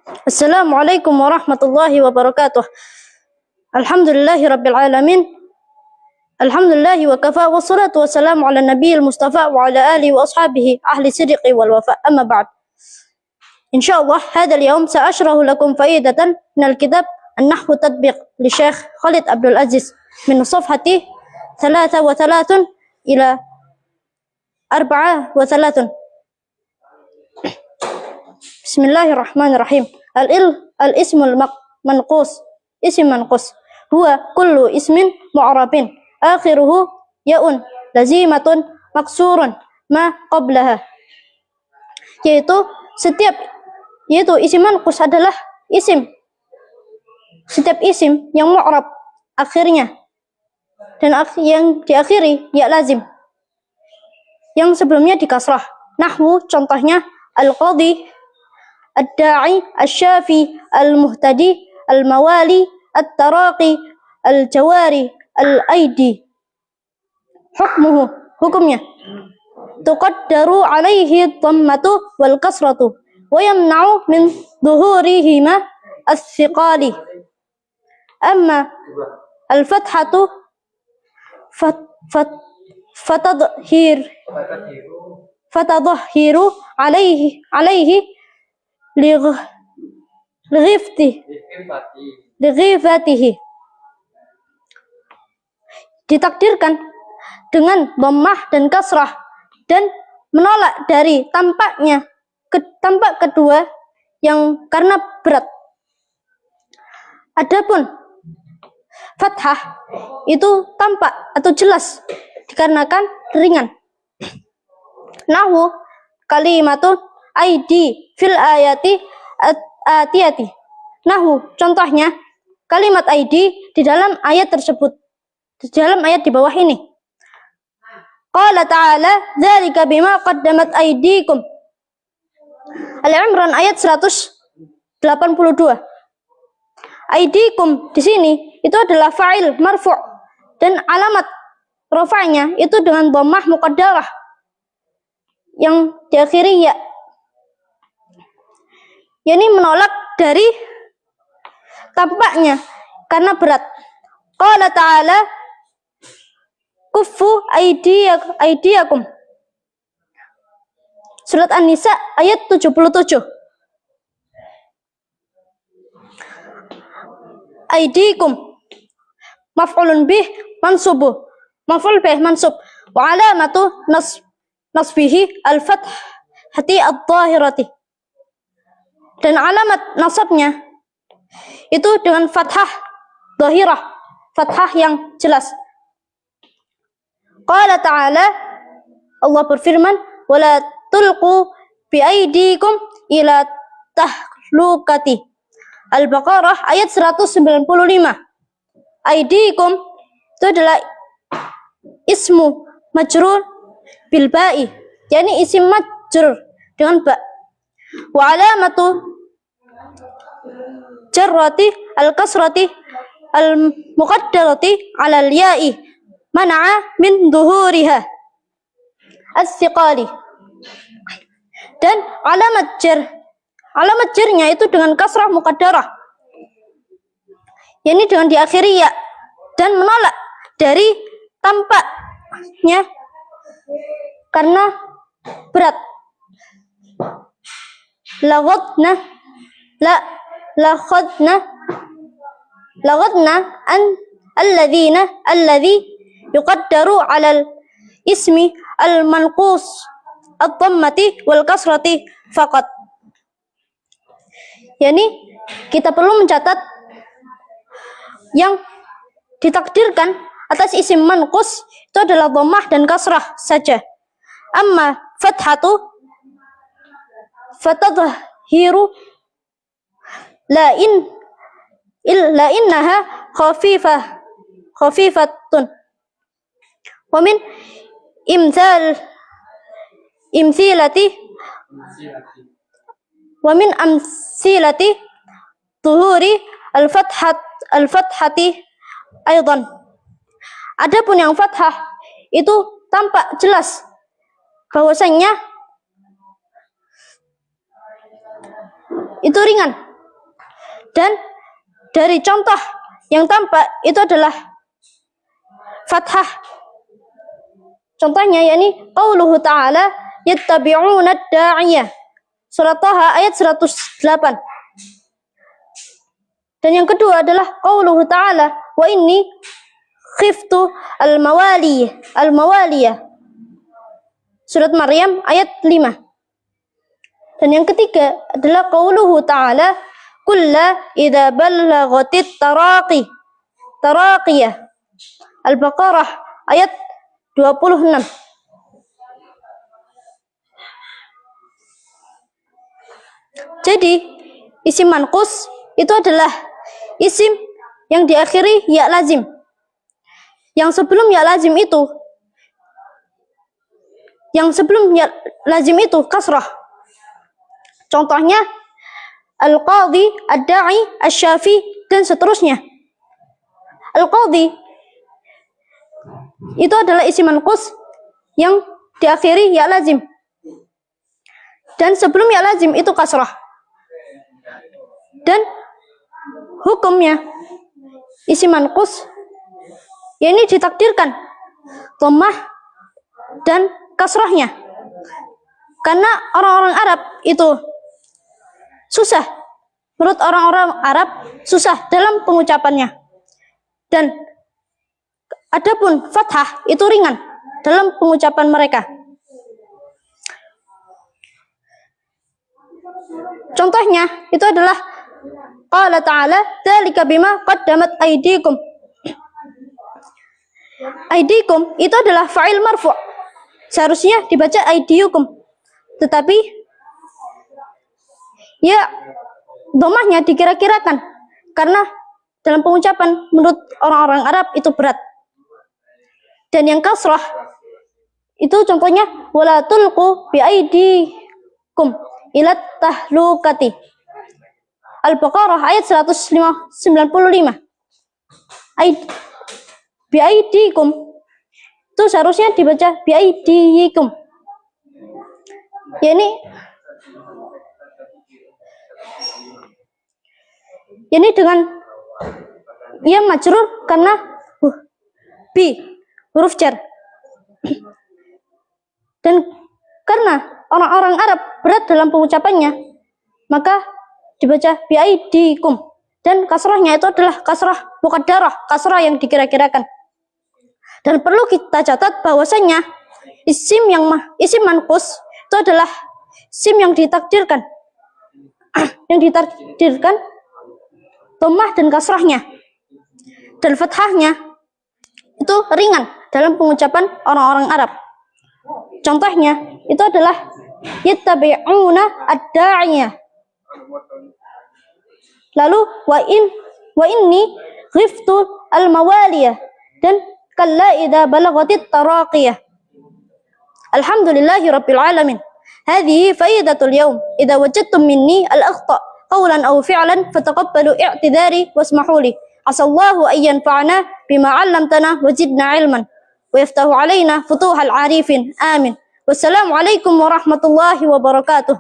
Assalamualaikum warahmatullahi wabarakatuh. Alhamdulillahi rabbil alamin. Alhamdulillahi wa kafa wa salatu wassalamu ala nabiyil mustafa wa ala alihi wa ashabihi ahli sidqi wal wafa. Amma ba'd. Insyaallah hadha al-yawm sa'ashrahu lakum faidatan min al-kitab An-Nahwu Tatbiq li Syekh Khalid Abdul Aziz min safhati 33 ila 34. Bismillahirrahmanirrahim. Al-ismul manqus. Isim manqus huwa kullu ismin mu'rabin akhiruhu ya'un lazimatun maksurun ma qablaha. Yaitu isim manqus adalah setiap isim yang mu'rab akhirnya dan yang diakhiri ya lazim yang sebelumnya dikasrah. Nahwu contohnya al-qadhi, ad-da'i, asy-syafi, al-muhtadi, al-mawali, at-taraqi, al-jawari, al-aidi. Hukmuhu, hukumnya tuqaddaru alaihi dhammatu wal kasratu wa yamna'u min dhuhurihima as-siqali. Amma al-fathatu fatadhahiru alaihi lighifatihi, ditakdirkan dengan dhammah dan kasrah dan menolak dari tampak kedua yang karena berat. Adapun fathah itu tampak atau jelas dikarenakan ringan. Nahwu kalimatun aidi fil ayati atiyati. Nahwu contohnya kalimat aidi di dalam ayat tersebut, di dalam ayat di bawah ini. Qala ta'ala dzalika bima qaddamat aydikum. Al-Imran ayat 182. Aydikum di sini itu adalah fa'il marfu' dan alamat rafa'nya itu dengan dhammah muqaddarah yang diakhiri ya. Yani menolak dari tampaknya karena berat. Qala ta'ala kuffu aydiyakum. Surat An-Nisa ayat 77. Aydikum maf'ulun bih mansubuh, maf'ul bih mansub wa alamatu nasbihi al-fathati adh-dhahirati, dan alamat nasabnya itu dengan fathah dhahirah, fathah yang jelas. Qala ta'ala, Allah berfirman, wala tulqu biaidikum ila tahlukati. Al-Baqarah ayat 195. Aidikum itu adalah ismu majrur bil ba'i, yakni isim majrur dengan ba. Wa alamatu jarrati al-kasrati al-muqaddarati 'ala al-ya'i man'a min dhuhuriha as-siqali. Dan alamat jarnya itu dengan kasrah muqaddarah, yakni dengan diakhiri ya, dan menolak dari tampaknya karena berat. Laghadna an alladhi yuqaddaru 'alal ismi al-manqus ad-dhammati wal kasrati faqat. Yani kita perlu mencatat yang ditakdirkan atas isim manqus itu adalah dhammah dan kasrah saja. Amma fatadhahiru la innaha khafifatun wa min amsilati tuhuri al-fathati aidan. Adapun yang fathah itu tampak jelas bahwasanya itu ringan Dan dari contoh yang tampak itu adalah fathah. Contohnya yakni qauluhu ta'ala yattabi'una ad-da'iyah. Surat Taha ayat 108. Dan yang kedua adalah qauluhu ta'ala wa inni khiftu al-mawaliyah. Surat Maryam ayat 5. Dan yang ketiga adalah qauluhu ta'ala kulla idza ballaghatit taraqiyah. Al-Baqarah ayat 26. Jadi isim manqus itu adalah isim yang diakhiri ya lazim. Yang sebelum ya lazim itu kasrah. Contohnya al-qadhi, ad-da'i, asy-syafi dan seterusnya. Al-qadhi itu adalah isim manqus yang diakhiri ya lazim. Dan sebelum ya lazim itu kasrah. Dan hukumnya isim manqus ini ditakdirkan dhammah dan kasrahnya. Karena orang-orang Arab itu susah. Menurut orang-orang Arab susah dalam pengucapannya. Dan adapun fathah itu ringan dalam pengucapan mereka. Contohnya itu adalah qala ta'ala dzalika bima qaddamat aydikum. Aydikum itu adalah fa'il marfu'. Seharusnya dibaca aydiyukum. Tetapi ya dhammahnya dikira-kirakan karena dalam pengucapan menurut orang-orang Arab itu berat. Dan yang kasrah itu contohnya wala tulqu bi aydikum ila tahlukati. Al-Baqarah ayat 195. Bi aydikum itu seharusnya dibaca bi aydiyikum. Ini dengan ia majrur karena bi huruf jar. Dan karena orang-orang Arab berat dalam pengucapannya, maka dibaca biaidikum. Dan kasrahnya itu adalah kasrah muqaddarah, kasrah yang dikira-kirakan. Dan perlu kita catat bahwasanya isim manqus itu adalah isim yang ditakdirkan. Yang ditakdirkan dhammah dan kasrahnya. Dan fathahnya itu ringan dalam pengucapan orang-orang Arab. Contohnya itu adalah yattabi'una ad-da'iyah. Lalu wa inni khiftu al-mawaliyah dan kalla idza balaghatit taraqiyah. Alhamdulillahi rabbil alamin. Hadhihi faidatul yawm. Idza wajadtum minni al-akhta' qawlan aw fi'lan fataqabbalu i'tidari wasmahu li. Asallahu an yanfa'ana bima 'allamtana wa zidna 'ilman wa yaftahu 'alaina futuhal 'arifin. Amin. Wassalamualaikum warahmatullahi wabarakatuh.